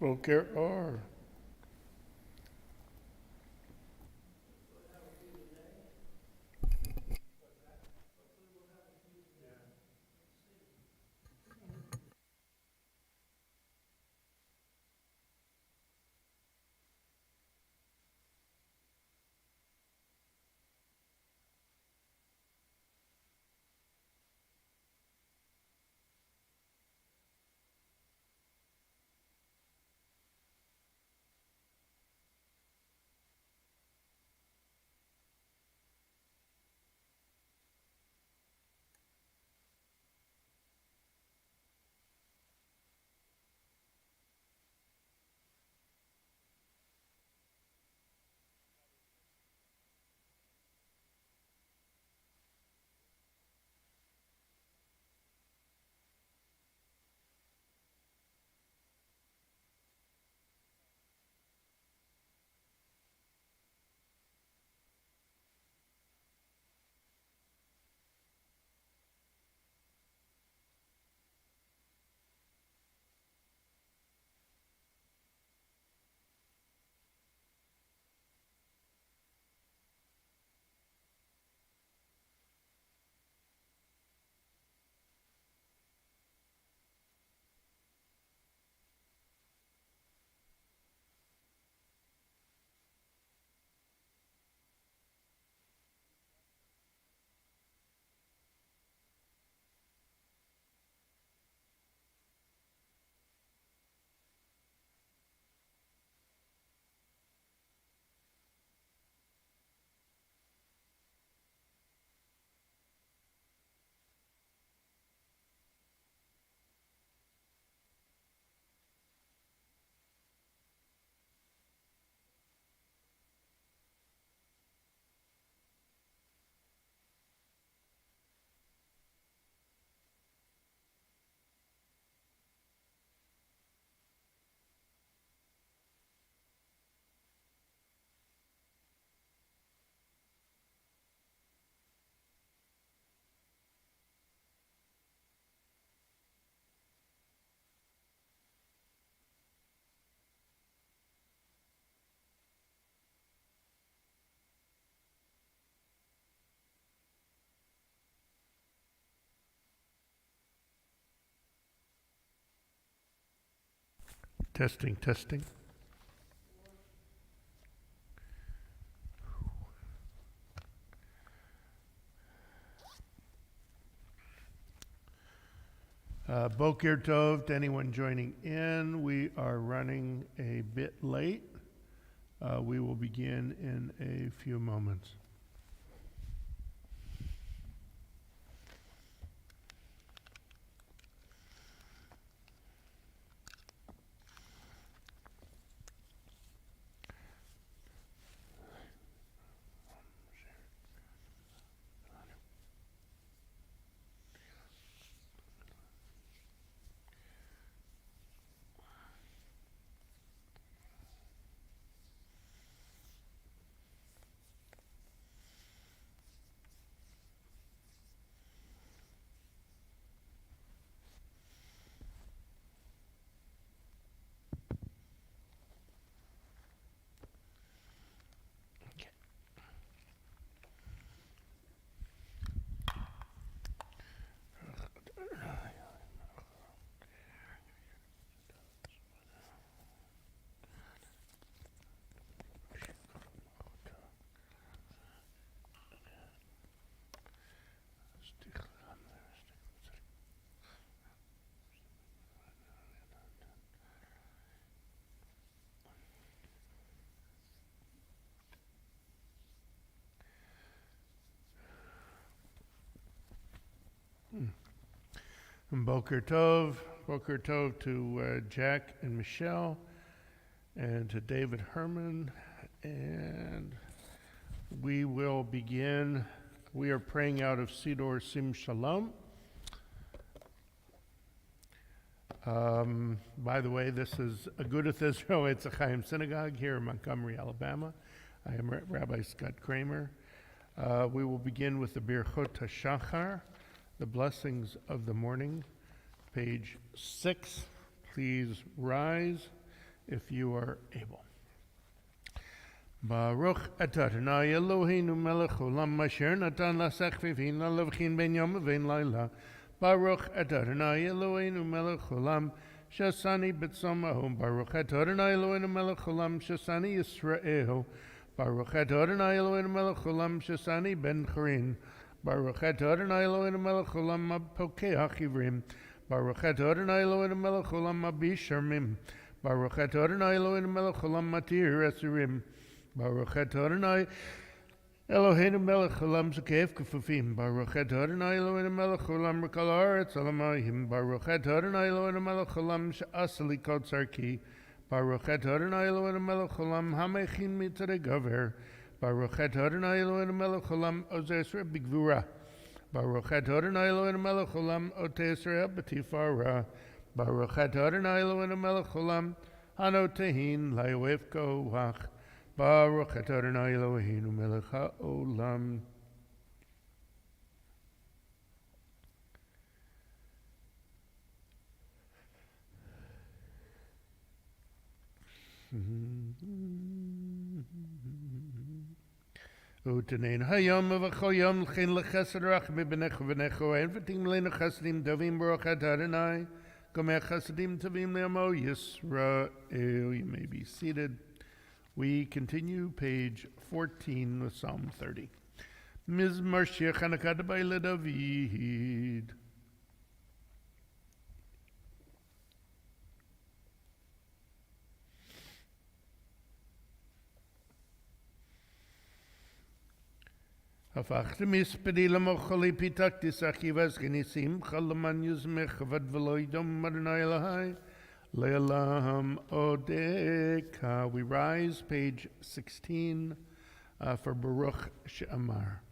Boker Or. Testing, testing. Boker Tov to anyone joining in. We are running a bit late. We will begin in a few moments. And Boker Tov to Jack and Michelle, and to David Herman. And we will begin. We are praying out of Sidor Sim Shalom. By the way, this is Agudath Israel Etz Ahayem Synagogue here in Montgomery, Alabama. I am Rabbi Scott Kramer. We will begin with the Birchot HaShachar, the blessings of the morning, page 6. Please rise if you are able. Baruch atah Adonai Eloheinu melech olam asher natan lasech v'vin lavchin ben yom v'ben laila. Baruch atah Adonai Eloheinu melech olam shasani b'tzomahu. Baruch atah Adonai Eloheinu melech olam shasani Yisrael. Baruch atah Adonai Eloheinu melech olam shasani ben chorin. Baruch atah Adonai Eloheinu melech olam pokeach ivrim. Baruch atah Adonai Eloheinu melech olam abisharmim. Baruch atah Adonai Eloheinu melech olam matir esurim. Baruch atah Adonai Eloheinu melech olam zakef kefufim. Baruch atah Adonai Eloheinu melech olam rekal haaretz alamayim. Baruch atah Adonai Eloheinu melech olam she'asali kol tzarki. Baruch atah Adonai Eloheinu melech olam hamechin mitzadei gaver. Baruch atah Adonai Eloheinu melech olam ozeh Yisrael b'gvura. Baruch atah Adonai Eloheinu melech olam oteh Yisrael b'tifara. Baruch atah Adonai Eloheinu melech olam hanotehin layoef koach. Baruch atah Adonai Eloheinu melech haolam. Utenein hayom v'chol yom l'chein l'chesed rachmi b'necho v'necho en v'tim leinu chesedim tovim baruch atah Adonai gomeh chesedim tovim le'amo Yisrael. You may be seated. We continue page 14 with Psalm 30. Mizmar Shir Chanukah B'Eila David. הפכת מספדי למוחלי פיתקתי סחיבס כניסים חלמן יוזמך ודבלו ידום אדוני אלוהי Le'elam Odeka. We rise, page 16, for Baruch She'amar.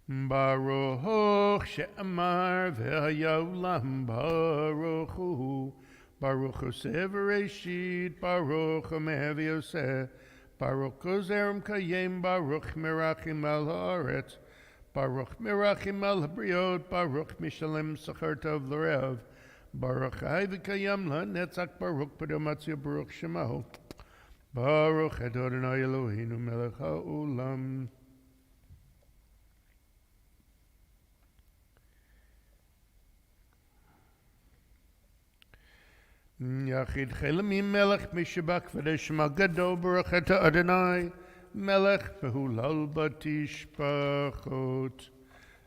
Baruch She'amar ve'hayolam Baruch Hu. Baruch Oseh v'reishit. Baruch Omehev Yoseh. Baruch Ozerim Kayem. Baruch Merachim al haaretz. Baruch Merachim al habriot. Baruch Mishalem Sachar Tov l'Rev. Baruch Hai v'kayam la'netzach Baruch b'domatzio Baruch Shemahu. Baruch Adonai Eloheinu melech ha'olam. Yachid chelamim melech mishabak v'deshma gadol Baruch atah Adonai melech behulal batishpachot.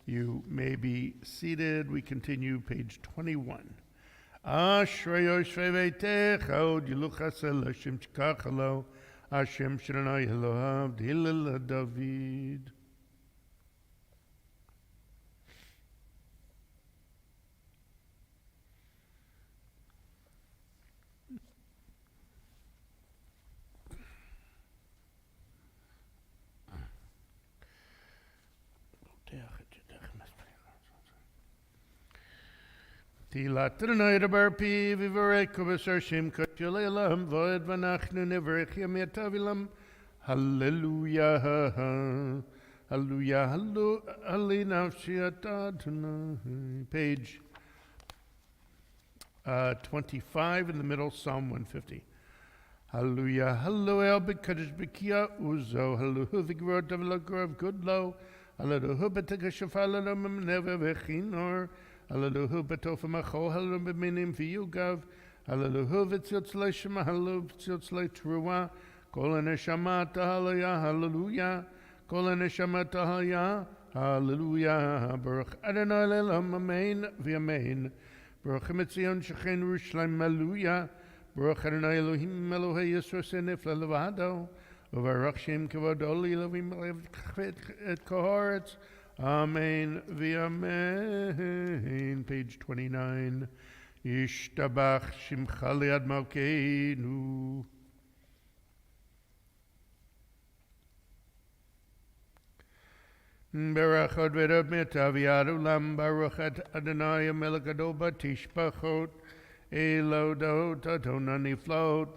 You may be seated. We continue, page 21. Ashrei yoshvei veitecha od yiluchasel Hashem shkachalo Hashem Shadonai Elohav d'hillel David. Tilat Adonai dabar pi v'vareko b'sar shem kachel elam v'od v'nachnu nevarech yam yatavilam. Hallelujah, hallelujah, hallelujah, nafshi Adonai. Page 25 in the middle, Psalm 150. Hallelujah, hallelujah, b'kadosh b'kiya uzo, hallelujah, v'gvor dav'lagor v'gudlo, hallelujah, b'teka shafal alom neve v'chinor, hallelujah, b'tofa macho, hallelujah, b'minim v'yugav, hallelujah, v'tziotz le'shema, hallelujah, v'tziotz le'truah, kol ha'neshama hallelujah, hallelujah, kol ha'neshama hallelujah, hallelujah, baruch Adonai le'olam, amen v'amen, baruch Mitzion shechen Yerushalayim, hallelujah, baruch Adonai Elohim Elohei Yisro senif levado, uvarach shem kavodo li'elohim et koharetz. Amen v'amen. Page 29. Yishtabach shimcha li'ad malkeinu. Berachot v'rab metaviad ulam baruch Adonai melech gadol batishpachot. Elodot Adonai float.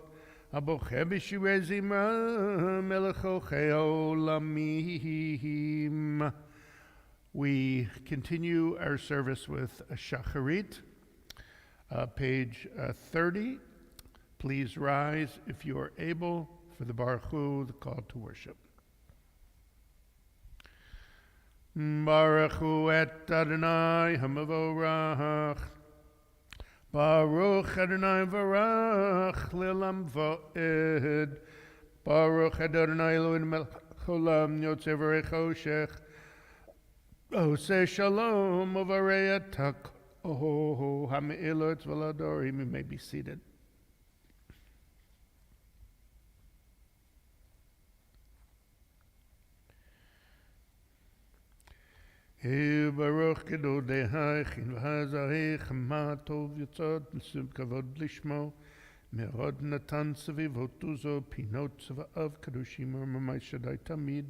Aboche b'shirei zimra melech ochei olamim. We continue our service with Shacharit, page 30, Please rise if you are able for the Baruch Hu, the call to worship. Baruch Hu et Adonai hamavorach. Baruch Adonai varach le'olam va'ed. Baruch Adonai Eloheinu melech haolam yotzei v'rei choshech. Oseh shalom uvarei etak. Oh, ha'me'ilot v'ladorim. You may be seated. Baruch Gedolei Chin v'Hazarei Chama Tov Yotzot L'Sum Kavod Lishmo Me'od Natan Tzavivot Uzo Pinot Tzva'av Kadoshim U'Mamai Shaddai Tamid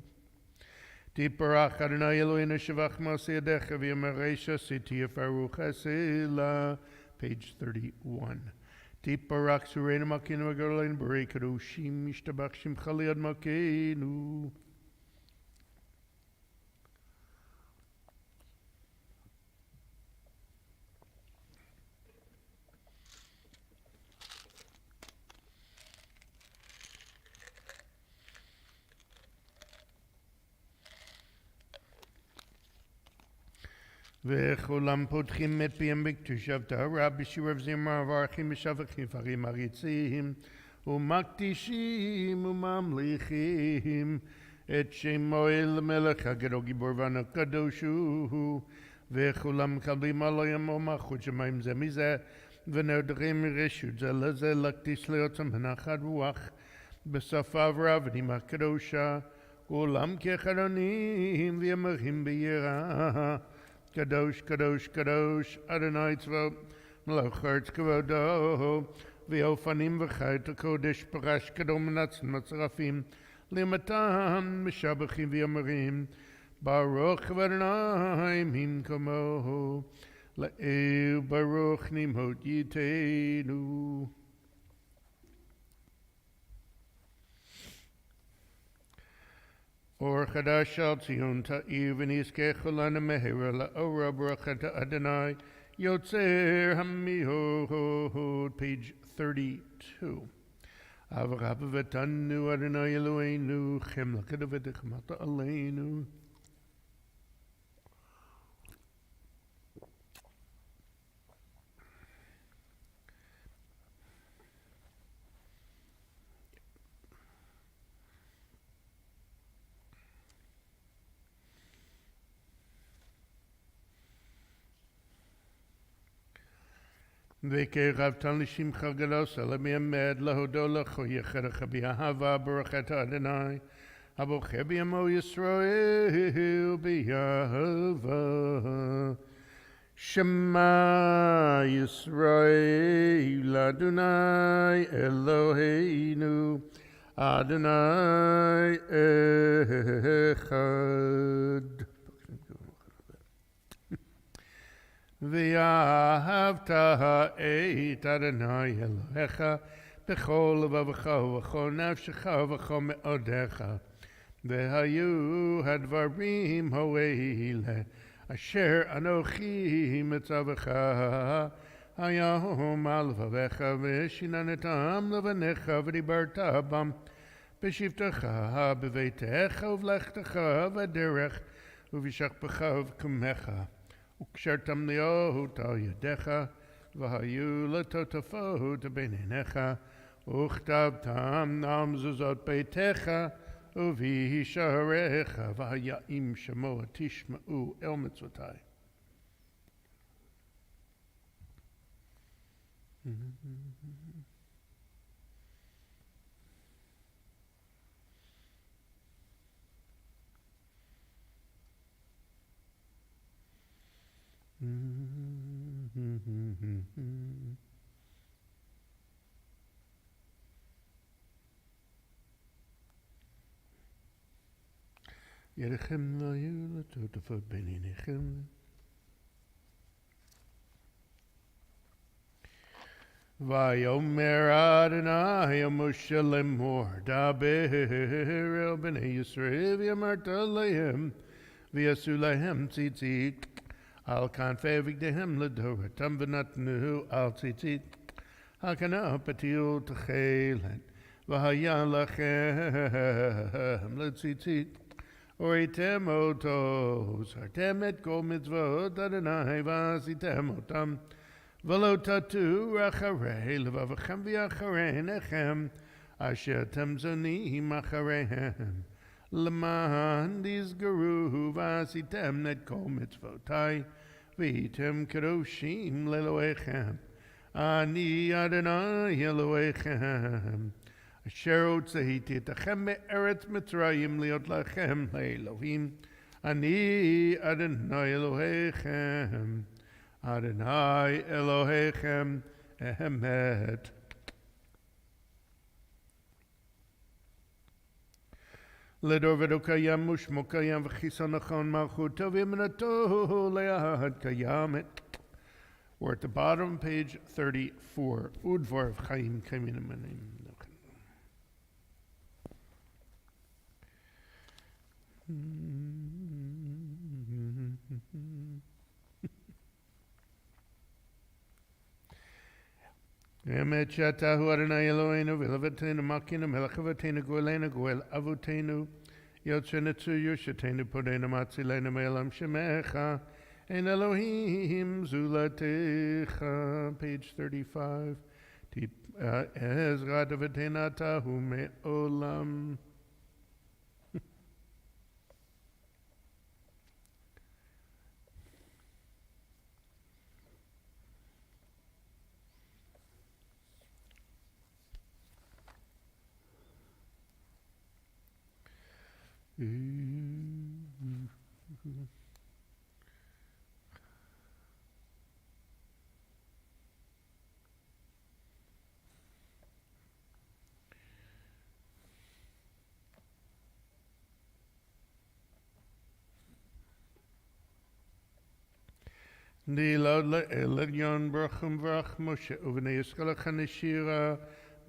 Tiparach Adonai Eloheinu Shavach Ma'aseh Yadecha V'Yamereisha Siti Yafaruch Hasela, page 31. Tiparach Sureinu Malkeinu V'Goroleinu B'rei Kadoshim Mishtabach Shimcha Li'ad Malkeinu. וכולם פותחים את פיהם בקדושת טהרה בשיעור זמר מברכים משבחים פרים עריצים ומקדישים וממליכים את שמו אל מלך הגדול גיבור והקדוש הוא וכולם מקבלים עליהם ומלכות שמיים זה מזה ונודרים מרשות זה לזה להקדיש לעצמם הנחת רוח בשפה ורבנים הקדושה כולם כחרונים ויאמרים ביראה Kadosh, Kadosh, Kadosh, Adonai Tzvot, Melech Haaretz Kavodo, V'ofanim v'chayt HaKodesh Parash Kadom Menatzim Matzarafim, Limatan Meshabachim V'yomerim, Baruch Adonai Mimkomo, La'eu Baruch Nimhot Yiteinu. Or Chadash al Tzion Ta'ir V'nizkeh Cholana Mehera La'ora Baruch Adonai Yotzer Hamihod, page 32. Avraham V'tanu Adonai Eloheinu Chem L'kedav V'dechmata Aleinu. וקרבתן לשמך גדוס על המעמד להודו לך יחדך באהבה ברכת אדוני הבוחר בימו ישראל באהבה שמע ישראל אדוני אלוהינו אדוני אחד. ואהבת את אדוני אלוהיך בכל לבבך ובכל נפשך ובכל מאודיך. והיו הדברים האלה אשר אנוכי מצווך היום על לבביך ושיננתם לבניך ודיברת בם בשבתך בביתך ובלכתך בדרך ובשכבך ובקומך. וקשרתם להיות על ידיך, והיו לטוטפות בין עיניך, וכתבתם על מזוזות ביתך, ובשעריך, והיה אם שמוע תשמעו אל מצוותי. ידיכם לא היו לטוטפות בין עיניכם. ויאמר אדוני אל משה לאמור, דבר אל בני ישראל ואמרת להם, ויעשו להם ציצית על כנפי בגדיהם לדורתם ונתנו על ציצית Hakana patil techelet. V'haya lachem letzitzit. Oritem otos. Hartem et kol mitzvot Adonai v'asitem otam. V'lo tatu racharei levavachem v'yacharei nechem. Asher temzonim achareihem. L'man dizgeru v'asitem et kol mitzvotai. V'yitem kadoshim leloechem. Ani Adonai Elohechem. Asher otzahiti etachem me'eretz Mitzrayim liot lachem le'elohim. Ani Adonai Elohechem. Adonai Elohechem emet. Ledor v'do kayam u'shmo kayam v'chisan nachon malchuto v'imnato le'ahad kayamet. We're at the bottom, page 34. Udvar Chaim Kaminamanim. Emet shatahu Adonai Eloheinu v'levatenu makinu melech goelenu goel avotenu yotzenetzu yoshetenu podenu matzilenu me'elam shemecha. En Elohim zulatecha, page 35. Ezra davetenatahu me'olam. Di laud le'elyon brachum vrach Moshe uvnei Yisrael chaneshira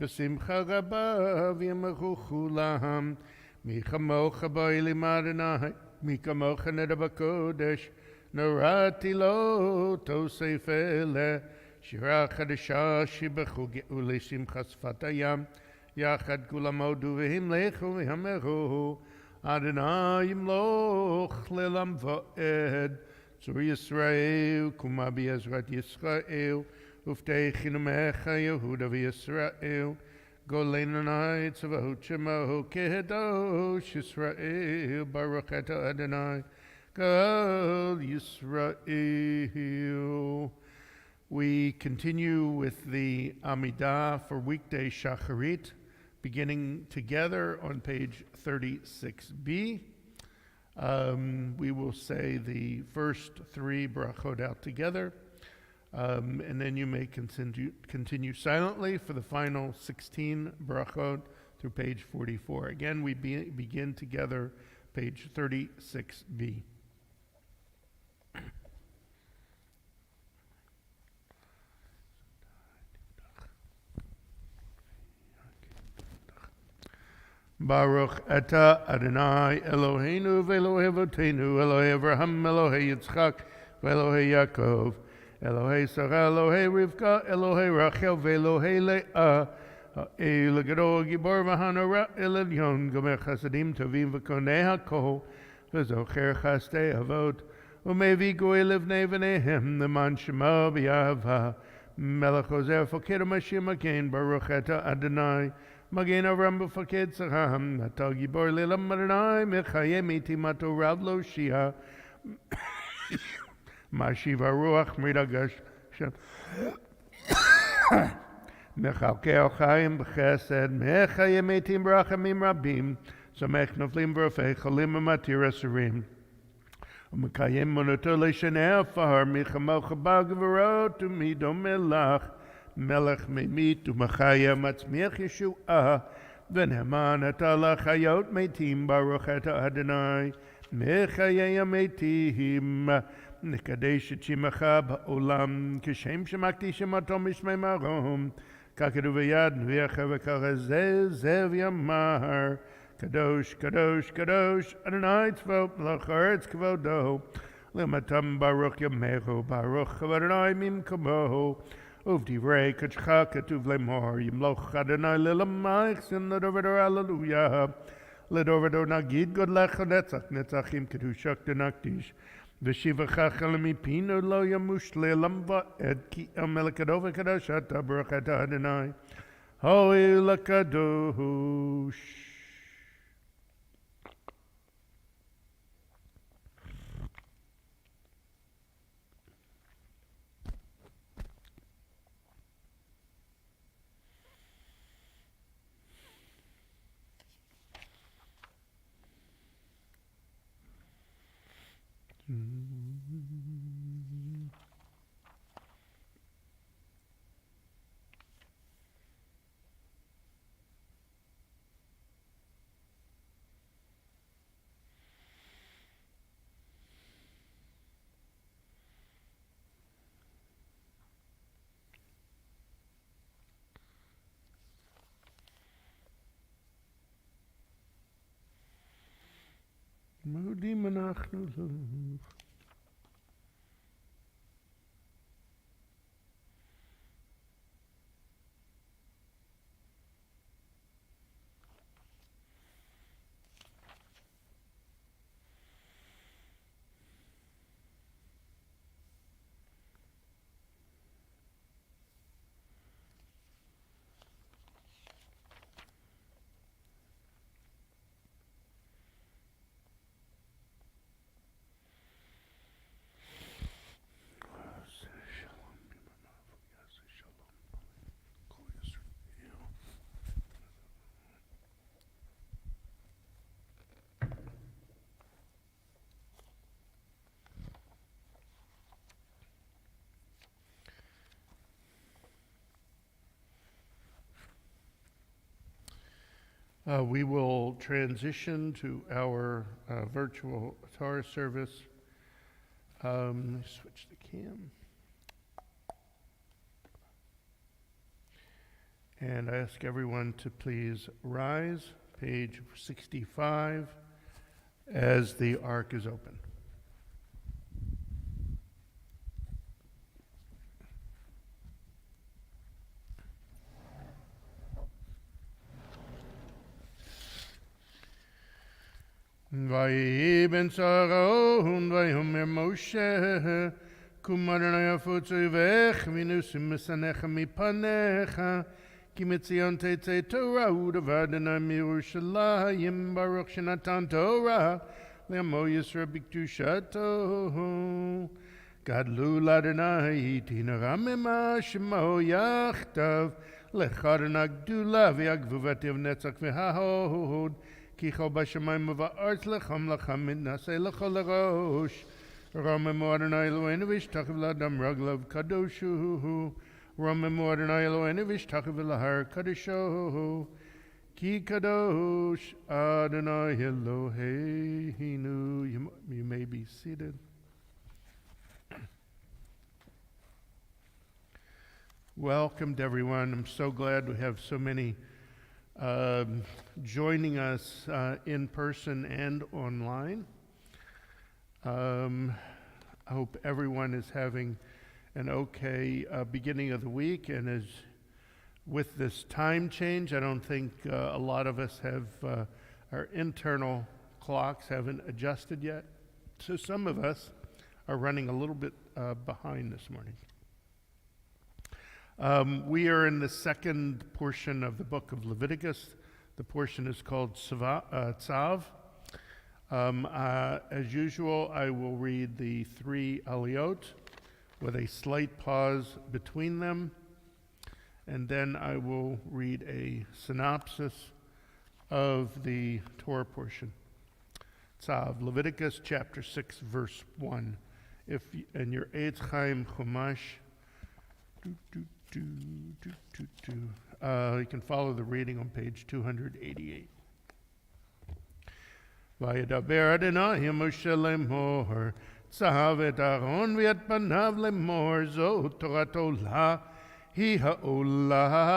b'simcha rabba v'yamachu chulam mi chamocha ba'elim Adonai mi kamocha neda b'kodesh norati lo tosef ele shira chadasha shibachu ge'ulei simcha sfat hayam yachad kulam hodu v'himlechu v'yameru Adonai yimloch le'lam va'ed Zur Yisrael, Kuma B'Ezrat Yisrael, Ufteichin Umecha Yehuda V'Yisrael, Golenanai Tzavahut Shemahu Kehedosh Yisrael, Baruch Eta Adonai, Kol Yisrael. We continue with the Amidah for weekday Shacharit, beginning together on page 36b. We will say the first three brachot out together, and then you may continue silently for the final 16 brachot through page 44. Again, we begin together, page 36b. Baruch Ata Adonai Eloheinu v'Elohei Avotenu Elohei Avraham Elohei Yitzchak v'Elohei Yaakov Elohei Sarah Elohei Rivka Elohei Rachel v'Elohei Leah Ha'el Gadol Gibor v'Hanora El Elyon Gomer Chasadim Tovim v'Konei HaKol v'Zocher Chastei Avot U'Mevi Goy Livnei V'Nehem L'man Shema B'Yahava Melech Ozer Foked HaMashiach Again Baruch Ata Adonai Magen Avram b'Faked Saraham, Natal Gibor Lelam Adonai, Mechayem Iti Mato Rav Lo Shia, Mashiva Ruach Midagash, Mechalkei Chayim b'Chesed, Mechayem Iti Brachamim Rabim, Samech Noflim V'Rofei Cholim U'Matir Asurim, Umekayem Monoto Le'Shenei Afar, Michamo Chabag V'Rot U'Mido Melach, Melech Memit Umachaya Matzmiach Yeshua V'Neman Ata L'Chayot Meitim Baruch Ata Adonai Mechayei Meitim Nekadesh Et Shimacha Ba'olam Kishem Shemakti Shemato Mishmei Marom Kakedu V'Yad Nviacha V'Karezeh Zev Yamar Kadosh Kadosh Kadosh Adonai Tzvot L'Charetz Kvodo L'Matam Baruch Yamechu Baruch Adonai Mim Kamohu Uvdivrei Kachcha Katuv Lemor, Yimloch Adonai Lilamaych, Sin Ledovedor Alleluia. Ledovedor Nagid God Lecha Netzach, Netzachim Kedushak Denakdish. V'shivachach Elamipino Lo Yamush Le'elam Va'ed Ki Amelekadova Kadashata Baruch Ata Adonai. Hoi Lakadosh. Modim anachnu lo. We will transition to our virtual Torah service. Let me switch the cam. And I ask everyone to please rise, page 65, as the ark is open. Vayi ben Saron, vayomer Moshe, kum Adonai afutzu vech, vinusim mesanecha mipanecha, ki mitzion tetzei Torah, u'dav Adonai miYerushalayim, Baruch shenatan Torah, le'amo Yisra b'kedushato. Gadlu l'Adonai, tinara mema shemo yachtav, lechadon agdula v'yagvuvativ netzach v'hahod, Kicho b'shamayim v'arz lecham lacham mitnasei lecho lerosh. Ramemu Adonai Eloheinu v'ishtachiv l'adam raglav kadoshu. Ramemu Adonai Eloheinu v'ishtachiv l'har kadoshu. Ki kadosh Adonai Eloheinu. You may be seated. Welcome to everyone. I'm so glad we have so many joining us in person and online. I hope everyone is having an okay beginning of the week, and as with this time change, I don't think a lot of us have our internal clocks haven't adjusted yet. So some of us are running a little bit behind this morning. We are in the second portion of the book of Leviticus. The portion is called Tzav. As usual, I will read the three aliyot with a slight pause between them, and then I will read a synopsis of the Torah portion. Tzav, Leviticus chapter 6, verse 1. If in your Etz Ahayem Chumash, you can follow the reading on page 288. Vayedaber Adonai Moshe lemor, tzav et Aaron v'et panav lemor, zo Torat olah, hi ha'olah,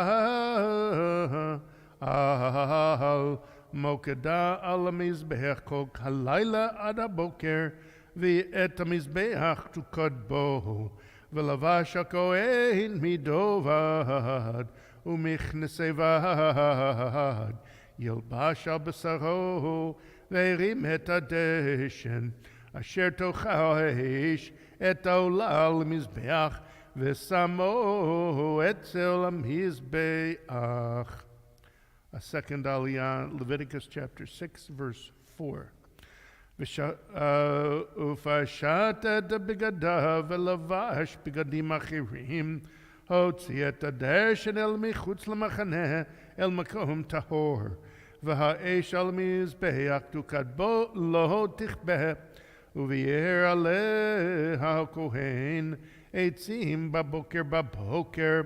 al mokeda al hamizbeach kol halayla ad haboker, v'et hamizbeach tukod bo, ולבש הכהן מדובד ומכנסי ועד, ילבש על בשרו והרים את הדשן, אשר תוך האש את העולה למזבח, ושמו אצל המזבח. A second aliyah, Leviticus chapter 6, verse 4. ופשט את בגדיו ולבש בגדים אחרים, הוציא את הדשן אל מחוץ למחנה, אל מקום טהור. והאש על מזבח תוקד בו לא תכבה, וביער עליה הכהן עצים בבוקר,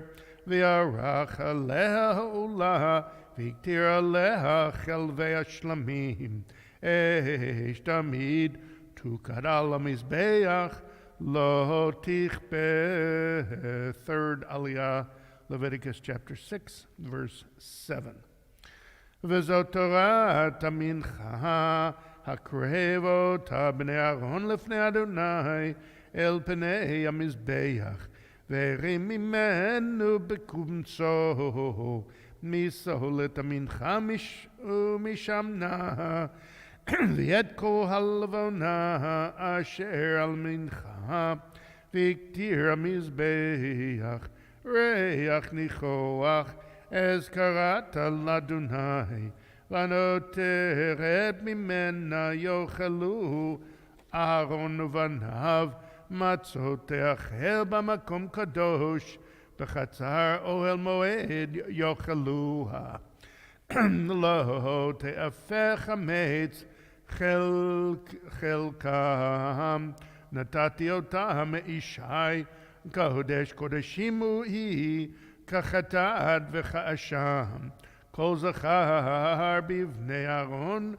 ויערך עליה העולה, והקטיר עליה חלבי השלמים. אש תמיד תוקד על המזבח, לא תכבה. Third aliyah, Leviticus chapter 6, verse 7. וזאת תורת המנחה, הקרב אותה בני אהרון לפני אדוני אל פני המזבח, והרים ממנו בקומצו מסולת המנחה ומשמנה, ואת כל הלבונה אשר על מנחה, והקטיר המזבח ריח ניחוח, אז קראת לאדוני, ונותרת ממנה יאכלו אהרון ובניו מצות תאכל במקום קדוש, בחצר אוהל מועד יאכלוה. לא תהפך חמץ חלקם, נתתי אותה מאישי, קודש קודשים היא, כחטאת וכאשם. כל זכר בבני אהרון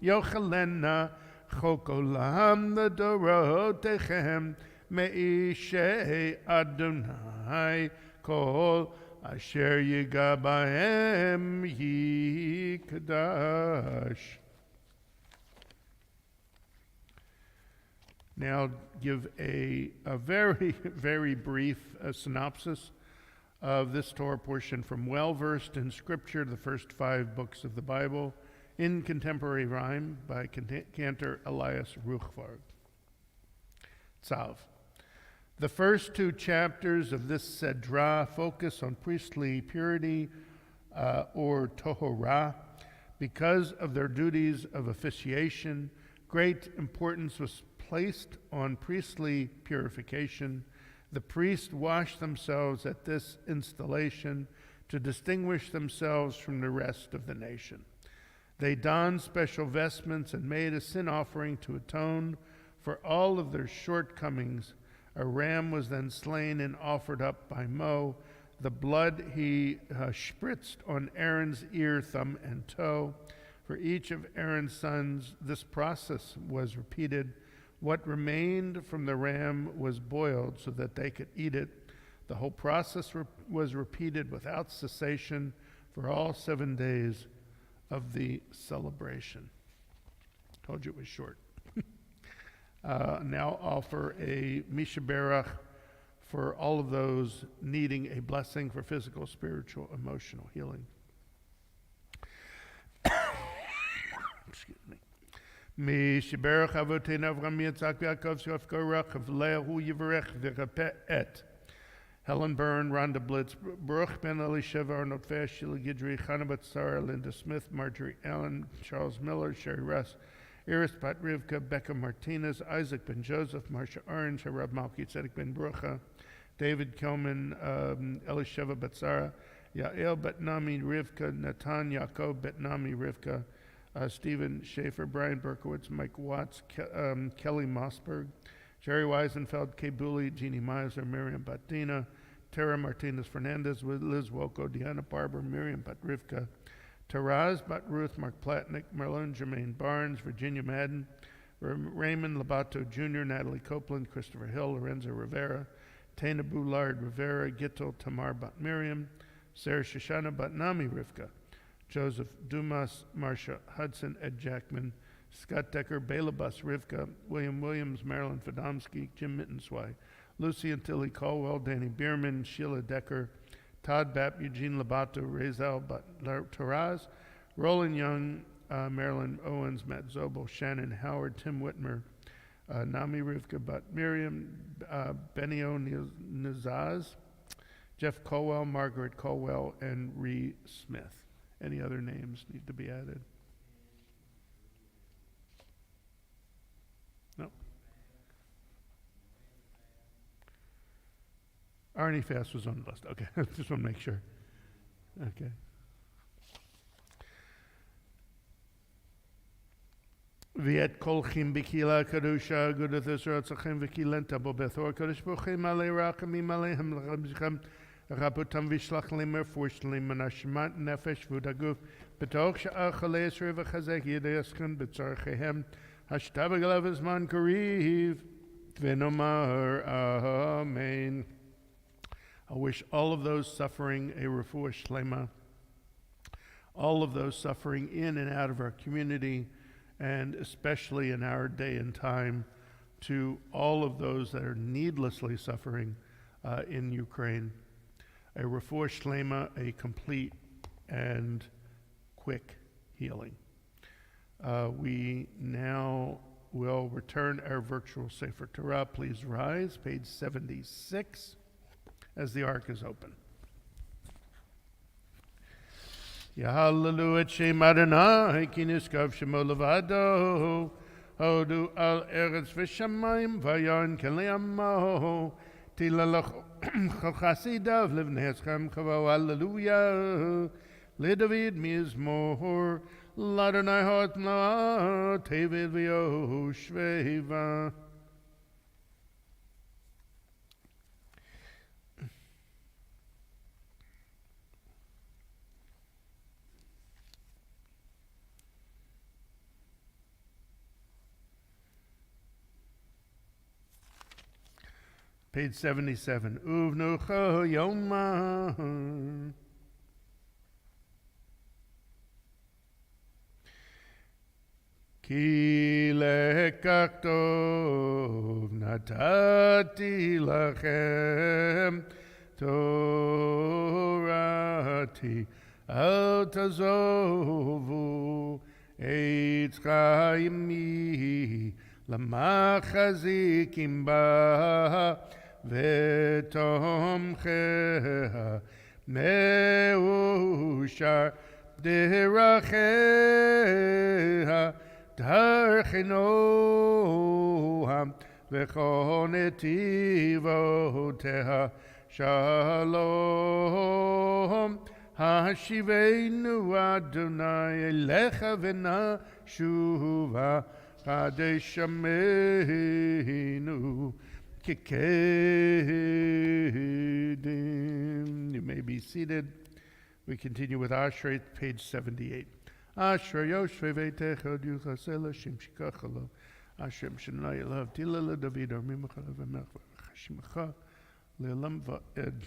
יאכלנה, חוק עולם לדורותיכם, מאישי אדוני, כל אשר ייגע בהם יקדש. Now I'll give a very, very brief synopsis of this Torah portion from Well-Versed in Scripture, the first 5 books of the Bible, in contemporary rhyme by Cantor Elias Ruchvarg. Tzav. The first 2 chapters of this Sedra focus on priestly purity or Tohorah. Because of their duties of officiation, great importance was placed on priestly purification. The priests washed themselves at this installation to distinguish themselves from the rest of the nation. They donned special vestments and made a sin offering to atone for all of their shortcomings. A ram was then slain and offered up by Mo. The blood he spritzed on Aaron's ear, thumb, and toe. For each of Aaron's sons, this process was repeated. What remained from the ram was boiled so that they could eat it. The whole process was repeated without cessation for all 7 days of the celebration. Told you it was short. Now offer a Mishaberach for all of those needing a blessing for physical, spiritual, emotional healing. Excuse me. Mishaberach Avotenu Avram Yitzchak Yaakov Shofkorach Avlehu Yivarech V'Rapeh Et. Helen Byrne, Rhonda Blitz, Baruch Ben Elisheva, Arnold Fash, Sheila Guidry, Chana Batsara, Linda Smith, Marjorie Allen, Charles Miller, Sherry Russ, Iris Bat Rivka, Becca Martinez, Isaac Ben Joseph, Marsha Orange, Harab Malki Tzedek Ben Brucha, David Kelman, Elisheva Batsara, Yael Betnami Rivka, Natan Yaakov Betnami Rivka, Stephen Schaefer, Brian Berkowitz, Mike Watts, Kelly Mossberg, Jerry Weisenfeld, Kay Booley, Jeannie Miser, Miriam Batina, Tara Martinez Fernandez, Liz Wolko, Deanna Barber, Miriam Batrivka, Taraz Bat Ruth, Mark Platnick, Marlon Jermaine Barnes, Virginia Madden, Raymond Labato Jr., Natalie Copeland, Christopher Hill, Lorenzo Rivera, Tana Boulard Rivera, Gittel Tamar Bat Miriam, Sarah Shoshana Batnami Rivka, Joseph Dumas, Marcia Hudson, Ed Jackman, Scott Decker, Bela Bus, Rivka, William Williams, Marilyn Fadomsky, Jim Mittenswy, Lucy and Tilly Caldwell, Danny Bierman, Sheila Decker, Todd Bapp, Eugene Labato, Rezal Taraz, Roland Young, Marilyn Owens, Matt Zobel, Shannon Howard, Tim Whitmer, Nami Rivka, Miriam, Benio Nizaz, Jeff Colwell, Margaret Colwell, and Ree Smith. Any other names need to be added? No. Arnie Fast was on the list. Okay, just want to make sure. Okay. Viet kolchim b'kila kadusha Agudath Israel tzachim v'kilenta bo bethor kadosh bochim alei rachamim aleihem l'chamzichem rabutam vishlach limer furshlim manashmat nefesh v'udaguf b'toch sha'ach alei esrei v'chazek yedei askun b'tzarchehem hashtabag alav azman kariv v'nomar amen. I wish all of those suffering a refuah shlema, all of those suffering in and out of our community, and especially in our day and time, to all of those that are needlessly suffering in Ukraine. A refuah shlema, a complete and quick healing. We now will return our virtual Sefer Torah. Please rise, page 76, as the ark is open. Yahalelu et Shem Adonai, ki niskav shemo levado, hodu al eretz v'shamayim vayon kele'amo, tilalach chasidav livnei eschem kavo, hallelujah, leDavid mizmor, l'Adonai hotna, tevid v'yoshveva. Page 77. Uvnucho Yoma. Ki lekach tov natati lachem torati al tazovu Etz Ahayem lamachazikim ba v'tomcheha meushar deracheha tarchinoham v'chol netivoteha shalom hashivenu Adonai elecha v'nashuva Kadeshamenu Kikedim. You may be seated. We continue with Ashrei, page 78. Ashrei Yoshvei Veitecha Yuchasela Shem Shikachalo Ashrei Shenai Elav Tilala David Armimacha V'Melch V'Chashimacha Le'Elam Va'ed.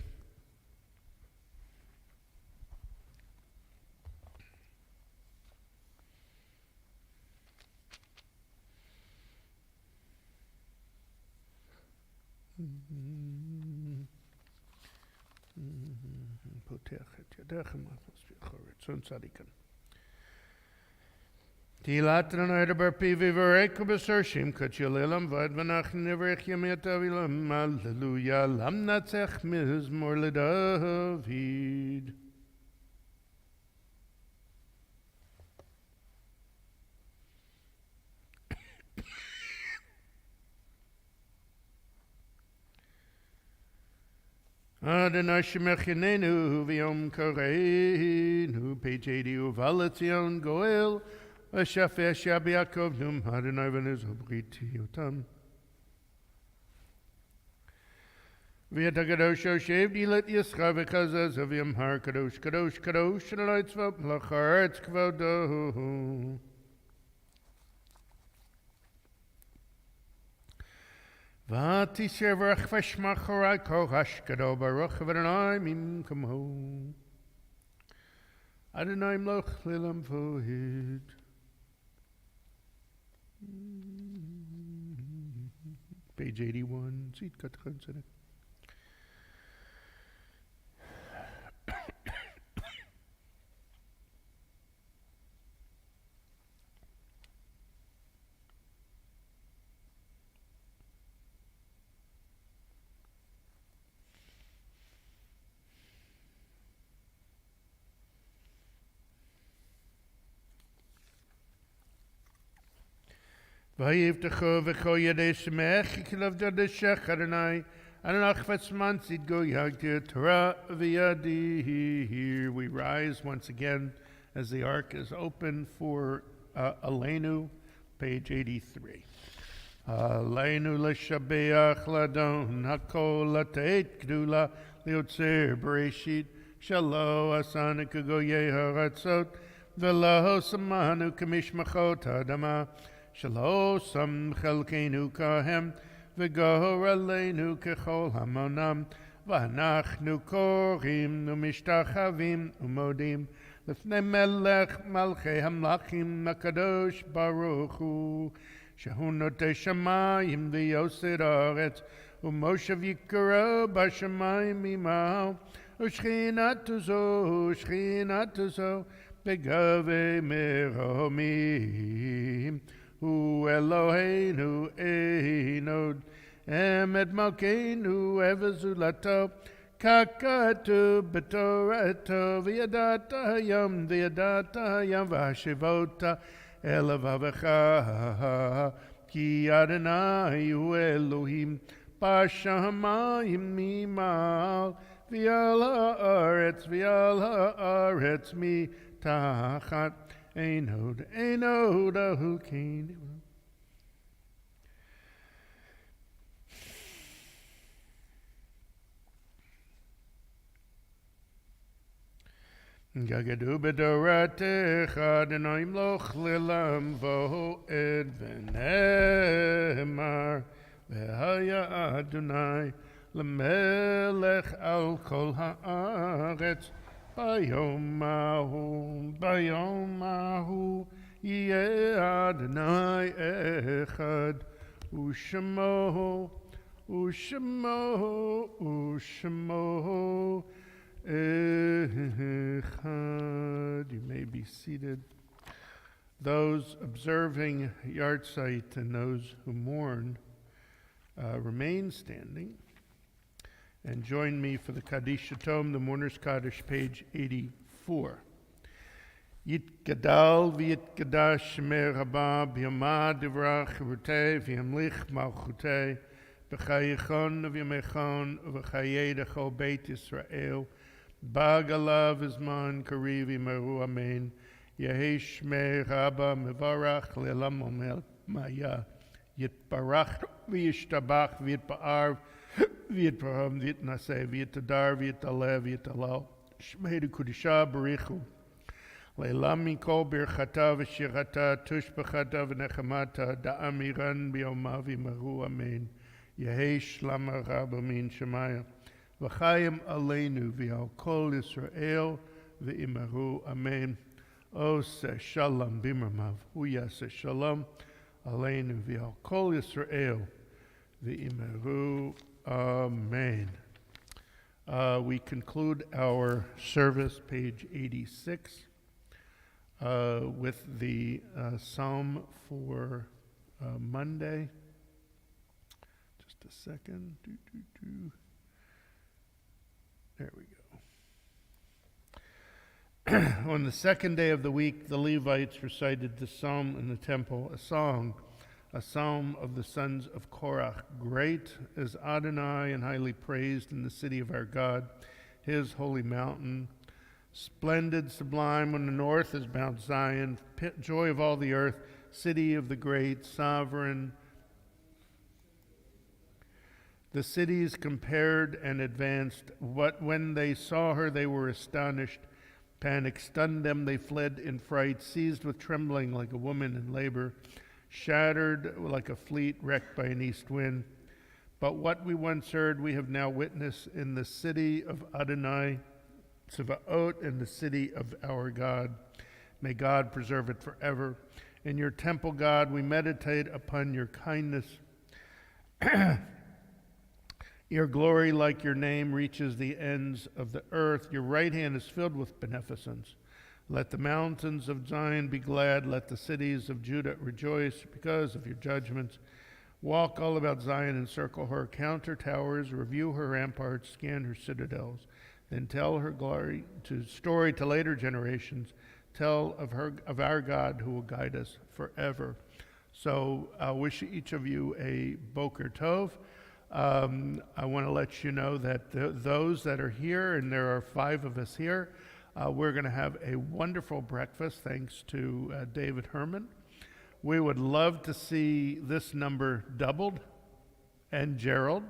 פותח את ידיכם רצון צדיקן. תהילת אדוני דבר פי ויברך ובשרשים כתשילם ועד ואנחנו נברך ימי תבילם הללויה למנצח מזמור לדוד. Adonai Shemechinenu v'yom kareinu, page 80, uvaletzion goel, v'shafesh yab Yaakov num, Adonai v'nezo briti yotam. V'yatagadosh Yoshev dilet Yisra v'chazaz v'yam har kadosh kadosh kadosh, Adonai tzvot l'charetz kvodo. V'tisher v'rach v'shmachorai kochash kado baruch v'adonai mimkamo. Adonai mloch lilam vohid. Page 81. Vayivtecho v'cho yadei shemech yikilav dadeshech Adonai Anach v'tzmantzid go yagdir Torah v'yadi. Here we rise once again as the ark is open for Aleinu, page 83. Aleinu l'shabeach ladon hakol lateit gdula liotzer bereshit shalo asana kagoyeh haratzot v'lo samanu kamishmachot adama shalo sam chelkeinu kahem v'gohor aleinu kechol hamonam v'anachnu korim u'mishtachavim u'modim l'fnei melech malchei hamlachim hakadosh baruch hu shehu notei shamayim v'yoser haaretz u'moshav yikara b'shamayim imahu u'shchinatu zo begavei meromim Hu Eloheinu Einod Emet Malkeinu Evazulato Kakatu Betorato Viadata Hayam Vashivota Elavavecha Ki Adonai Hu Elohim Bashamayim Mimal Vial Haaretz Mi Tachat Einod Ahukein. Gagadu bedoratecha Adonai imloch lelam vo'ed v'nemar v'haya Adonai lemelech al kol haaretz Bayom Mahu Yeh Adonai Echad U'Shemo Echad. You may be seated. Those observing yahrzeit and those who mourn remain standing. And join me for the Kaddish Tome, the Mourner's Kaddish, page 84. Yitgadal v'yitgadash shemei rabba b'yamad divrach v'rutei v'yamlich malchutei b'chayichon v'yamechon v'chayei dechol beit Yisrael b'agalav izman kariv imeru amen Yehi shmei rabba mevarach le'elam omel maya yitbarach v'yishtabach v'yitba'ar Viet Parham, Viet Nase, Viet Tadar, Viet Ale, Viet Alal, Shmeidu Kudisha, Barichu, Leilami Kol Birchata, Vishirata, Tushbachata, V'nechamata, Da'amiran, Biomavi, Maru, Amen, Yehi Shlama Rabamin Shemaya, V'chayim Aleinu, V'al Kol Yisrael, V'imaru, Amen, Ose Shalom, Bimramav, Uyase Shalom, Aleinu, V'al Kol Yisrael, V'imaru, Amen. We conclude our service, page 86, with the psalm for Monday. Just a second. There we go. On the second day of the week, the Levites recited the psalm in the temple, a psalm of the sons of Korach. Great is Adonai and highly praised in the city of our God, his holy mountain. Splendid, sublime on the north is Mount Zion, joy of all the earth, city of the great, sovereign. The cities compared and advanced. When they saw her, they were astonished. Panic stunned them. They fled in fright, seized with trembling like a woman in labor, shattered like a fleet wrecked by an east wind. But what we once heard, we have now witnessed in the city of Adonai, Tzevaot, in the city of our God. May God preserve it forever. In your temple, God, we meditate upon your kindness. Your glory, like your name, reaches the ends of the earth. Your right hand is filled with beneficence. Let the mountains of Zion be glad. Let the cities of Judah rejoice because of your judgments. Walk all about Zion and circle her. Count her towers, review her ramparts, scan her citadels. Then tell her story to later generations. Tell of our God who will guide us forever. So I wish each of you a Boker Tov. I want to let you know that those that are here, and there are 5 of us here, we're going to have a wonderful breakfast thanks to David Herman. We would love to see this number doubled, and Gerald.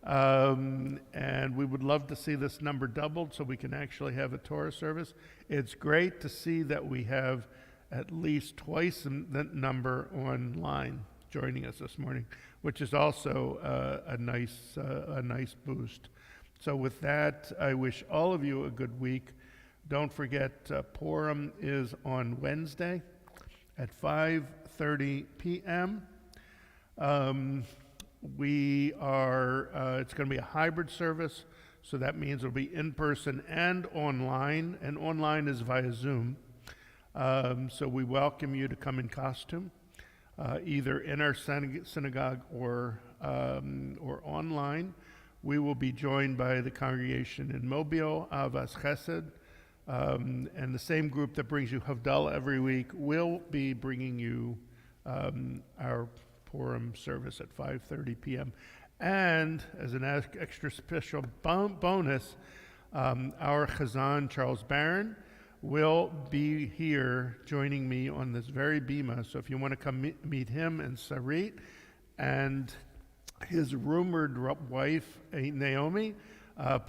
And we would love to see this number doubled so we can actually have a Torah service. It's great to see that we have at least twice the number online joining us this morning, which is also a nice boost. So with that, I wish all of you a good week. Don't forget, Purim is on Wednesday at 5:30 p.m. It's going to be a hybrid service, so that means it'll be in person and online is via Zoom. So we welcome you to come in costume, either in our synagogue or online. We will be joined by the congregation in Mobile, Avas Chesed, and the same group that brings you Havdalah every week will be bringing you our Purim service at 5:30 p.m. And as an extra special bonus, our Chazan, Charles Barron, will be here joining me on this very bima. So if you want to come meet him and Sarit and his rumored wife, Naomi,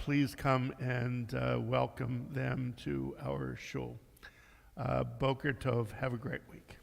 please come and welcome them to our shul. Boker Tov. Have a great week.